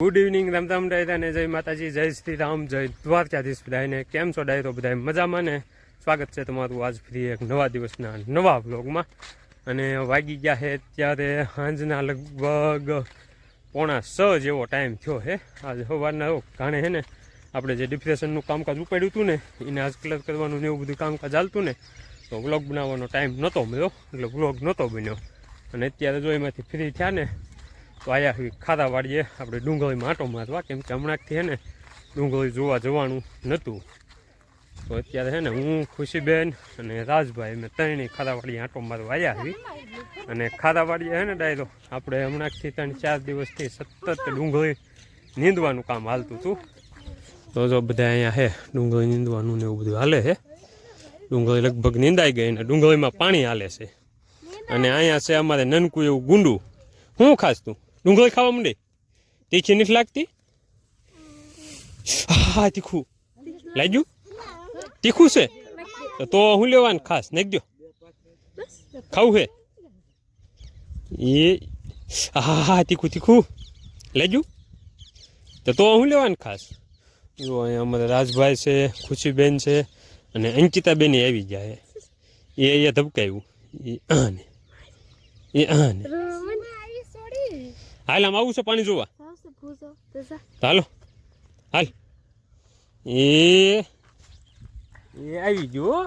Good evening Ram Ram ડાયરા ને જય માતાજી, જય શ્રી રામ, જય દ્વારકાધીશ બધાને. કેમ છો ડાયરો? બધા મજામાં ને? સ્વાગત છે તમારું આજ ફરી એક નવા દિવસના નવા વ્લોગમાં. અને વાગી ગયા છે ત્યારે સાંજના લગભગ 5:45 જેવો ટાઈમ થયો છે. આજે સવારના ઘાણે છે ને આપણે જે ડિપ્રેશનનું કામકાજ ઉપાડ્યું હતું ને એને આજ કલર કરવાનું ને એવું બધું કામકાજ ચાલતું ને તો વ્લોગ બનાવવાનો ટાઈમ નહોતો મળ્યો, એટલે વ્લોગ નહોતો બન્યો. અને અત્યારે જો એમાંથી ફ્રી થયા ને તો આયા ખાધા વાળીએ આપણે ડુંગળીમાં આંટો મારવા, કેમ કે હમણાંથી છે ને ડુંગળી જોવા જવાનું નહોતું. તો અત્યારે છે ને હું, ખુશીબેન અને રાજભાઈ મેં ત્રણેય ખાધાવાડીએ આંટો મારવા આવ્યા આવી. અને ખાધાવાડીએ છે ને ડાયરો આપણે હમણાંથી 3-4 દિવસથી સતત ડુંગળી નીંદવાનું કામ હાલતું હતું. તો જો બધા અહીંયા છે ડુંગળી નીંદવાનું ને એવું બધું હાલે છે. ડુંગળી લગભગ નીંદાઈ ગઈ અને ડુંગળીમાં પાણી હાલે છે. અને અહીંયા છે અમારે નનકું એવું ગુંડું. શું ખાસ તું ડુંગળી ખાવા માંડે? તીખી નથી લાગતી? હા તીખું લાગ્યું? તીખું છે તો હું લેવાનું ખાસ નાખજો. ખાવું છે એ? હા તીખું તીખું લાગ્યું તો હું લેવાનું ખાસ. જો અહીંયા અમારે રાજભાઈ છે, ખુશીબેન છે અને અંકિતાબેન આવી જાય. એ અહીંયા ધબકાયું આને હાલ આમ આવું છે પાણી જોવા. હાલો હાલ. એ આવી ગયો,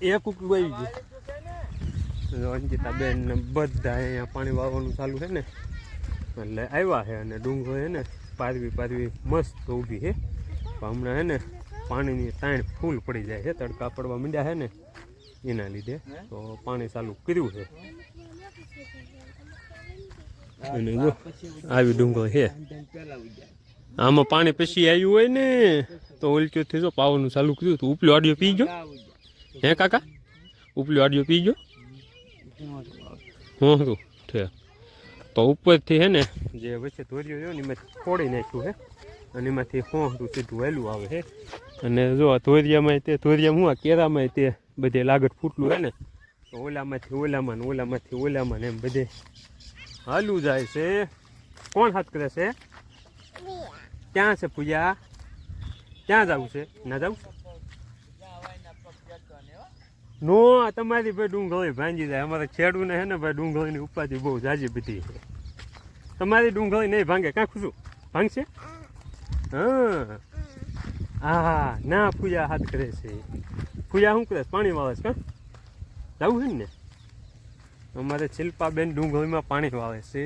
એ કુકડું આવી ગયું. અંકિતાબેન ને બધા અહીંયા પાણી વાવવાનું ચાલુ છે ને એટલે આવ્યા છે. અને ડુંગળી છે ને પારવી મસ્ત ઊભી છે. હમણાં છે ને પાણીની તાણ ફૂલ પડી જાય છે, તડકા પડવા માંડ્યા છે ને એના લીધે તો પાણી ચાલુ કર્યું છે. અને જો આવી ડુંગળી છે. આમાં પાણી પછી આવ્યું હોય ને તો ઓલક્યોથી જો પાવાનું ચાલુ કર્યું તો ઉપલો આડિયો પી ગયો. હે કાકા? ઉપલો આડિયો પી ગયો. હું છે તો ઉપરથી છે ને જે વચ્ચે ધોરિયો રહ્યો ને એમાંથી ફોડી નાખ્યું છે. અને એમાંથી હોંતું સીધું વહેલું આવે છે. અને જો આ ધોરિયામાં તે ધોરિયા હું આ કેરામાં તે બધે લાગત ફૂટલું છે ને તો ઓલામાંથી ઓલામાં ને ઓલામાંથી ઓલામાં ને એમ બધે હાલું જાય છે. કોણ હાથ કરે છે? ક્યાં છે પૂજા? ક્યાં જવું છે? ના જવું નો? તમારી ભાઈ ડુંગળી ભાંજી જાય. અમારે ખેડૂને છે ને ભાઈ ડુંગળીની ઉપાધિ બહુ જાજી બધી છે. તમારી ડુંગળી નહીં ભાંગે? કાં ખુશું ભાંગશે? હા હા ના, પૂજા હાથ કરે છે. પૂજા શું કરે? પાણી વાવે છે. કાં જવું છે ને? અમારે શિલ્પાબેન ડુંગળીમાં પાણી વાવે છે.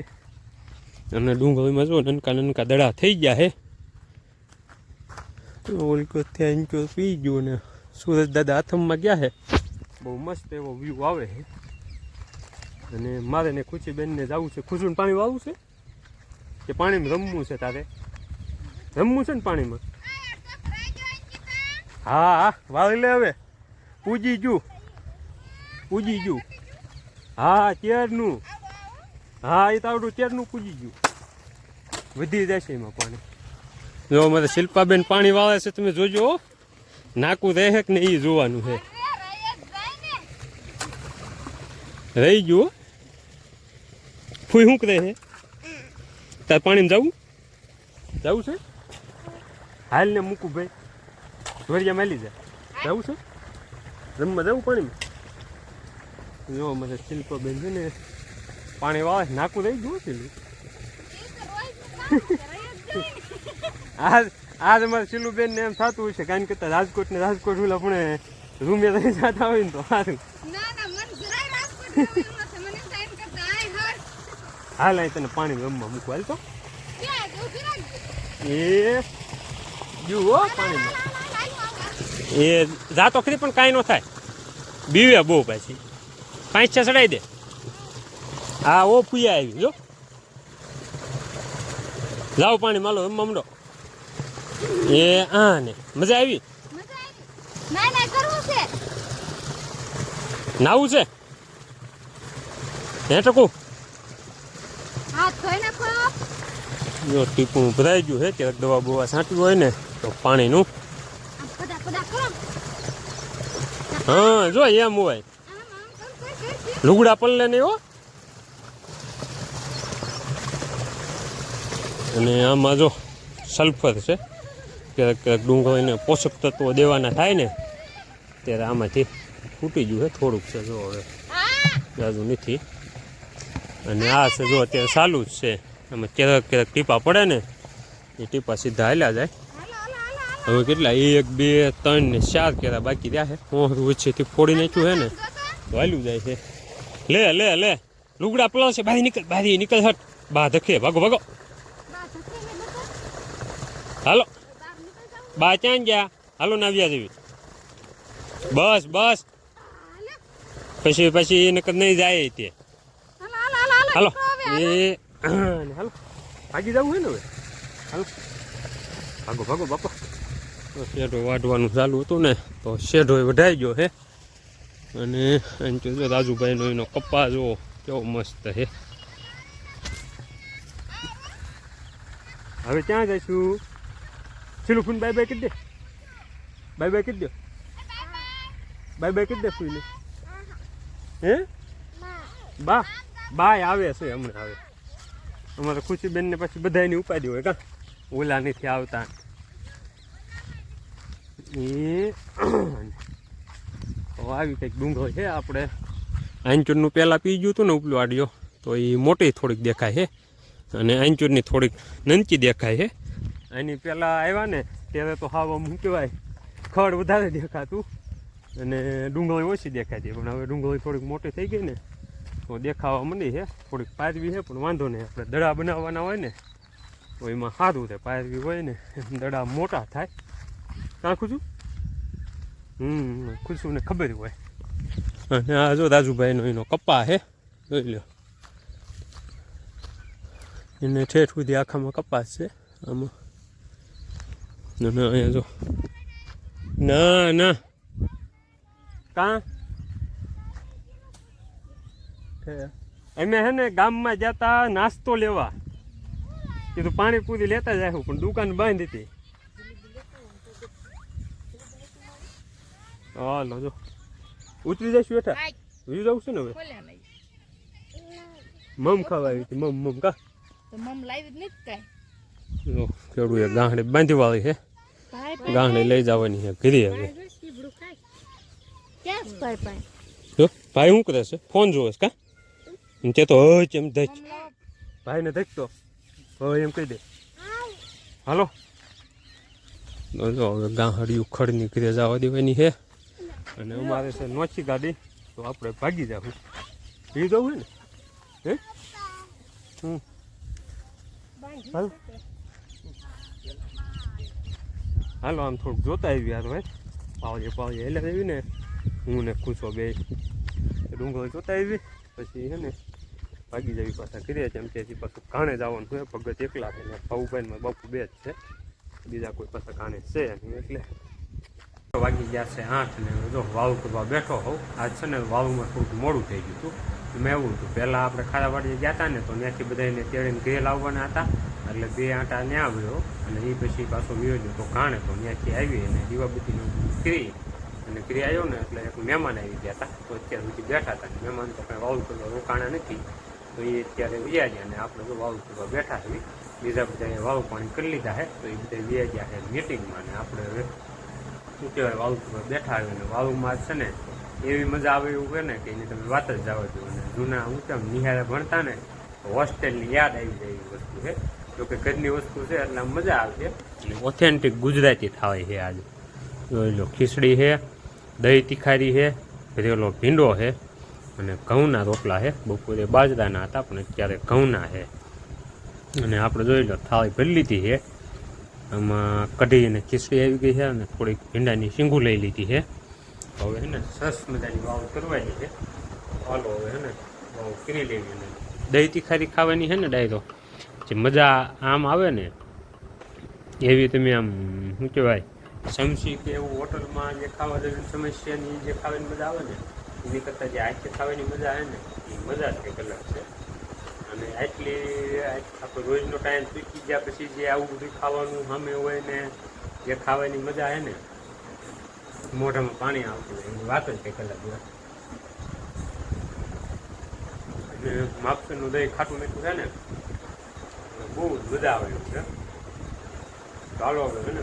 અને ડુંગળીમાં જો નનકા દડા થઈ ગયા છે. ઓલકો ત્યાં પી ગયો ને સુરજ દાદા હાથમમાં ગયા છે. બહુ મસ્ત એવો વ્યૂ આવે છે. અને મારે ને ખુશીબેનને જવું છે. ખુશીને પાણી વાવવું છે કે પાણીમાં રમવું છે? તારે રમવું છે ને પાણીમાં? હા હા વાવી લે હવે. પૂજી ગયું. હા ત્યારનું. હા એ તાવડું ત્યારનું પૂજી ગયું. વધી જશે એમાં પાણી. જો અમારે શિલ્પાબેન પાણી વાવે છે, તમે જોજો. નાકું રહે કે ને એ જોવાનું છે. રહી ગયું. ફૂઈ શું કરે છે? તાર પાણીમાં જવું છે? હાલ ને મૂકું ભાઈ, ધોરિયા માલી જાય. જવું છે રમવા? જવું પાણીમાં? જો મને શિલ્પાબેન છે ને પાણી વાવે. નાકું રહી ગયું પેલું. આજ અમારે શિલુબેન ને એમ થતું હોય છે કારણ કે રાજકોટ ઓલા પણ રૂમે રહી જતા હોય ને તો સારું. હાલ અહીં તને પાણી રમવા મૂકવા હાલ તો. એ જુઓ પાણીમાં એ જાતો ખરી પણ કાંઈ ન થાય. બીવે બહુ પાછી 5-6 ચડાવી દે. હા ઓ પૂયા આવી જો. લાવ પાણી માલો રમવા માંડો. એ હા ને મજા આવી? નાવું છે? હે ટકું જો ટીપું ભરાઈ ગયું છે. ક્યારેક દવા બવા છાંટવી હોય ને તો પાણીનું. હા જો એમ હોય. લુગડા પલ્લે નહીં હો. અને આમાં જો સલ્ફર છે. ક્યારેક ક્યારેક ડુંગળીને પોષક તત્વો દેવાના થાય ને ત્યારે આમાંથી ફૂટી ગયું છે. થોડુંક છે જો હવે જાજુ નથી. અને આ છે જો અત્યારે ચાલુ જ છે. આમાં ક્યારેક ક્યારેક ટીપા પડે ને એ ટીપા સીધા હાલ્યા જાય. હવે કેટલા 1 2 3 ને 4 કેરા બાકી રહ્યા છે. વચ્ચેથી ફોડી નાખ્યું છે ને તો હાલ્યું જાય છે. લે લે લે લુગડા પલો છે. બહાર નીકળ હટ. બા ધકે ભાગો ભાગો. હાલો બા ક્યાં ગયા? હાલો નાવ્યા જેવી. બસ બસ પછી નકર નહીં જાય તે. હાલો એ હાલો ભાગી જવું હોય ને હવે. હાલો ભાગો ભાગો બાપા. તો શેઢો વાઢવાનું ચાલુ હતું ને તો શેઢો વઢાઈ ગયો છે. અને જો રાજુભાઈનો એનો કપ્પા જો કેવો મસ્ત છે. હવે ક્યાં જઈશું? ચીલું ફૂન બાય બાય કરી દે. બાય બાય કરી દો. બાય બાય કરી દે ફૂઈને. હે બા બાય આવે છે હમણાં. આવે અમારે ખુશીબેન ને પછી બધાની ઉપાડી હોય કા ઓલા નથી આવતા. એ આવી કંઈક ડુંગળો છે. આપણે આંચૂરનું પહેલાં પી ગયું હતું ને ઉપલું આડિયો તો એ મોટી થોડીક દેખાય છે અને આંચૂરની થોડીક નનકી દેખાય છે. એની પહેલાં આવ્યા ને ત્યારે તો હાવ શું કહેવાય ખડ વધારે દેખાતું અને ડુંગળી ઓછી દેખાતી. પણ હવે ડુંગળી થોડીક મોટી થઈ ગઈ ને તો દેખાવા માંડી છે. થોડીક પારવી છે પણ વાંધો નહીં. આપણે દડા બનાવવાના હોય ને તો એમાં સારું છે. પારવી હોય ને દડા મોટા થાય. કાં ખુશું? ખુશું ને ખબર હોય. અને આ જો રાજુભાઈનો એનો કપ્પા છે જોઈ લો. એને ઠેઠ સુધી આખામાં કપાસ છે આમાં. અહીંયા જો ના ના કાં અમે હે ને ગામમાં જતા નાસ્તો લેવા કીધું પાણીપુરી લેતા જાય પણ દુકાન બંધ હતી. હાલો જો ઉતરી જઈશું બેઠા. વી જવું છે ને હવે. મમ ખાવા આવી હતી. મમ કા કેવડું એ ગાંહડે બાંધી વાળી છે. ગાંહડે લઈ જવાની છે ઘરે. હવે જો ભાઈ શું કરે છે? ફોન જોવે છે કા? તે તો હજ એમ ધચ ભાઈને ધચતો હવે એમ કહી દે હાલો. જો હવે ગાંહડિયું ખડની ઘરે જવા દેવાની છે. અને અમારે છે નોચી ગાડી તો આપણે ભાગી જાવ. એ જવું હોય ને હે હાલો હાલો આમ થોડુંક જોતા આવી યાર. ભાઈ પાવજે એટલે આવી ને હું ને ખુશો બે ડુંગળી જોતા આવી પછી છે ને ભાગી જવી પાછા કરીએ. જેમ કે પાછું કાણે જવાનું હોય. ભગત એકલા છે ભાઉભાઈ બાપુ બે જ છે. બીજા કોઈ પાછા કાણે છે એટલે વાગી ગયા છે 8 ને જો વાળું કરવા બેઠો હોઉં. આજ છે ને વાળુમાં થોડુંક મોડું થઈ ગયું હતું. મેં એવું હતું પહેલાં આપણે ખારાવાડીએ ગયા હતા ને તો ત્યાંથી બધાને તેડીને ઘરે લાવવાના હતા. એટલે 2 આંટા ત્યાં આવ્યો અને એ પછી પાછો વ્યો તો કાણે તો ત્યાંથી આવી અને દીવાબત્તીનું કરી અને કરી આવ્યો ને એટલે એક મહેમાન આવી ગયા હતા. તો અત્યાર સુધી બેઠા હતા. મહેમાન તો કંઈ વાળું કરવા રોકાણા નથી તો એ અત્યારે વ્યા ગયા. અને આપણે જો વાળું કરવા બેઠા આવી. બીજા બધા વાળું પાણી કરી લીધા છે તો એ બધા વ્યા ગયા છે મીટિંગમાં. ને આપણે હવે શું કહેવાય વાળું કરવા બેઠા આવ્યું. ને વાળુમાં છે ને એવી મજા આવે એવું હોય ને કે એની તમે વાત જ જવા દો. અને જૂના હું કેમ નિહાળે ભણતા ને તો હોસ્ટેલની યાદ આવી જાય એવી વસ્તુ છે. જોકે ઘરની વસ્તુ છે એટલે મજા આવે છે. અને ઓથેન્ટિક ગુજરાતી થાય છે આજે. જોઈ લો ખીચડી છે, દહીં તીખારી છે, ભરેલો ભીંડો છે અને ઘઉંના રોટલા છે. બપોરે બાજરાના હતા પણ અત્યારે ઘઉંના છે. અને આપણે જોઈ લો થાળી ભરી લીધી છે. આમાં કઢી અને ખીચડી આવી ગઈ છે અને થોડીક ભીંડાની શીંગું લઈ લીધી છે. હવે છે ને સરસ મજાની વાવ કરવાની છે. હાલો હવે છે ને વાવ કરી લેવી. અને દહીં તીખારી ખાવાની છે ને ડાયરો જે મજા આમ આવે ને એવી તમે આમ શું કહેવાય સમસી કે એવું હોટલમાં જે ખાવા જેવી સમસ્યાની જે ખાવાની મજા આવે ને એની કરતાં જે હાથે ખાવાની મજા આવે ને એ મજા જ કંઈક અલગ છે. અને આટલી આપણે રોજનો ટાઈમ ચૂકી ગયા પછી જે આવું બધું ખાવાનું સામે હોય ને જે ખાવાની મજા આવે ને મોઢામાં પાણી આવતું હોય એની વાત જ કંઈક અલગ હોય. અને માપસરનું દહીં ખાટું મીઠું છે ને બહુ મજા આવે એવું છે. ચાલો હવે છે ને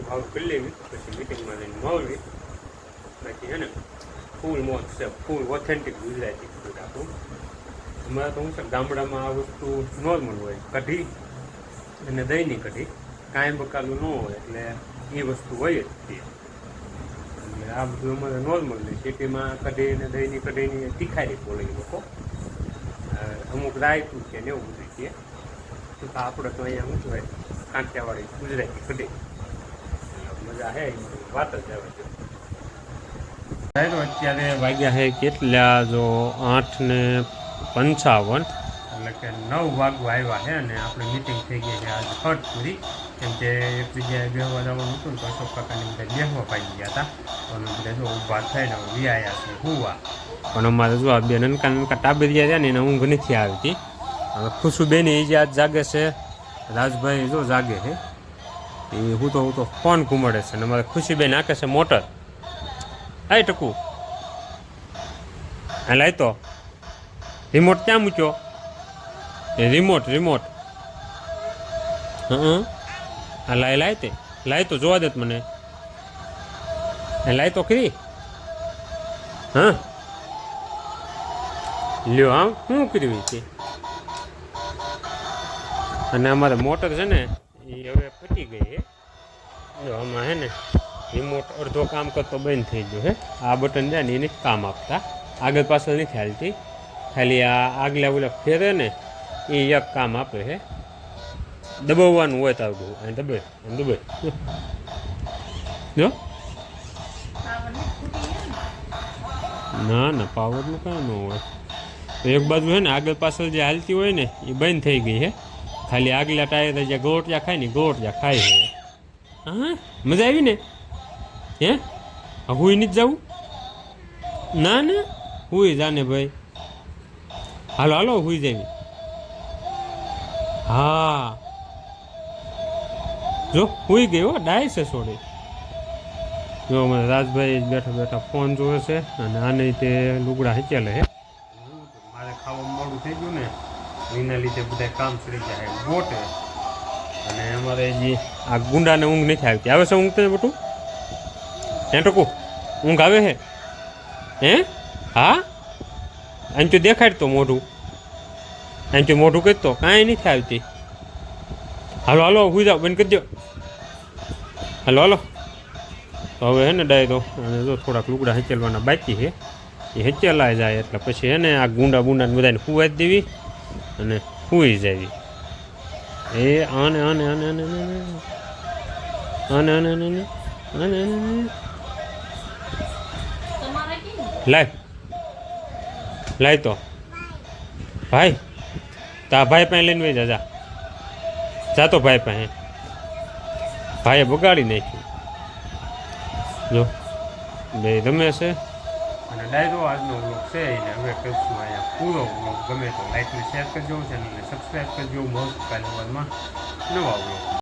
ભાવ કરી લેવી, પછી મિટિંગમાં જઈને મળવી. બાકી છે ને ફૂલ મોજ છે, ફૂલ ઓથેન્ટિક ગુજરાતી ફૂડ આપણું. અમારે તો શું છે, ગામડામાં આ વસ્તુ નોર્મલ હોય, કઢી અને દહીંની કઢી, કાંઈ બકાલું ન હોય એટલે એ વસ્તુ હોય જ તે. એટલે આ બધું અમારે નોર્મલ નહીં. સિટીમાં કઢી અને દહીંની કઢીની તીખારી બોલે એ લોકો, અમુક રાયતું છે ને એવું બધું છે. તો આપણે તો અહીંયા શું કહેવાય, કાંઠિયાવાડી ગુજરાતી કઢી મજા હે, વાત જ આવે છે. તો અત્યારે વાગ્યા છે કેટલા, જો 8:55, એટલે કે 9 વાગવા આવ્યા છે. અને આપણે મિટિંગ થઈ ગઈ છે આજે ફટ પૂરી, કેમ કે એક જગ્યાએ બેસવા જવાનું હતું ને તો અશોક કાકાની બધા બેસવા પાડી ગયા હતા. અને બધા જો ઊભા થઈને વિયાયા છે હુવા. પણ અમારે જો આ બે નનકા નનકા ટાબરિયા રહ્યા ને એને ઊંઘ નથી આવતી. હવે ખુશુબેન એ જે આજ જાગે છે, રાજભાઈ જો જાગે છે, એ હું તો ફોન ઘુમાડે છે. અને અમારે ખુશીબેન આંકે છે મોટર. આ ટકુ આ લાય તો રિમોટ ક્યાં મૂક્યો? એ રિમોટ આ લાય તે લાય તો જોવા દે મને. લાય તો ખરી. હા લ્યો, આમ શું કર્યું છે? અને અમારે મોટર છે ને એ હવે ફટી ગઈ છે. જો આમાં હે ને રિમોટ અડધો કામ કરતો બંધ થઈ ગયો હે. આ બટન જાય ને એને કામ આપતા, આગળ પાછળ નથી હાલતી, ખાલી આ આગલા ઓલા ફેરે ને એ એક કામ આપે છે. દબાવવાનું હોય તારું અને દબાય જો. ના પાવરનું કાંઈ ન હોય. તો એક બાજુ છે ને આગળ પાછળ જે હાલતી હોય ને એ બંધ થઈ ગઈ છે. ખાલી આગલા ટાયર જે ગોળટિયા ખાય ને ગોળટિયા ખાય છે. હા મજા આવી ને? હે હુઈ નથી જવું? ના હુઈ જાને ભાઈ. હાલો હુઈ જવી. હા જો હુઈ ગઈ હો, ડાય છે છોડી. જો અમારે રાજભાઈ બેઠા ફોન જોવે છે અને આને તે લુગડા હચેલે છે. મારે ખાવા મોડું થઈ ગયું ને એના લીધે બધા કામ ચડી જાય ગોટે. અને અમારે જે આ ગુંડાને ઊંઘ નથી આવતી. આવે છે ઊંઘ તો બટું? હે ટકું ઊંઘ આવે છે? હે હા અહીં તો દેખાડ તો મોઢું, અહીં તો મોઢું કહી તો કાંઈ નથી આવતી. હાલો હુઈ જાઓ, બંધ કરી દો. હાલો તો હવે હે ને ડાયરો અને જો થોડાક લુગડા હચેલવાના બાકી છે, એ હચેલાઈ જાય એટલે પછી હે ને આ ગુંડા બધાને હુવા જ દેવી અને હુઈ જાવી. એ આને લાય તો ભાઈ તા ભાઈ પાસે લઈને વહી જા. જાતો ભાઈ પાસે, ભાઈએ બગાડી નાખ્યું. જો બે રમે છે. અને ડાયરો આજનો વ્લોગ છે એને હવે કરીશું અહીંયા પૂરો વ્લોગ. ગમે તો લાઈક ને શેર કરજો, ચેનલને સબસ્ક્રાઈબ કરજો. મળશું કાલે નવા વ્લોગ.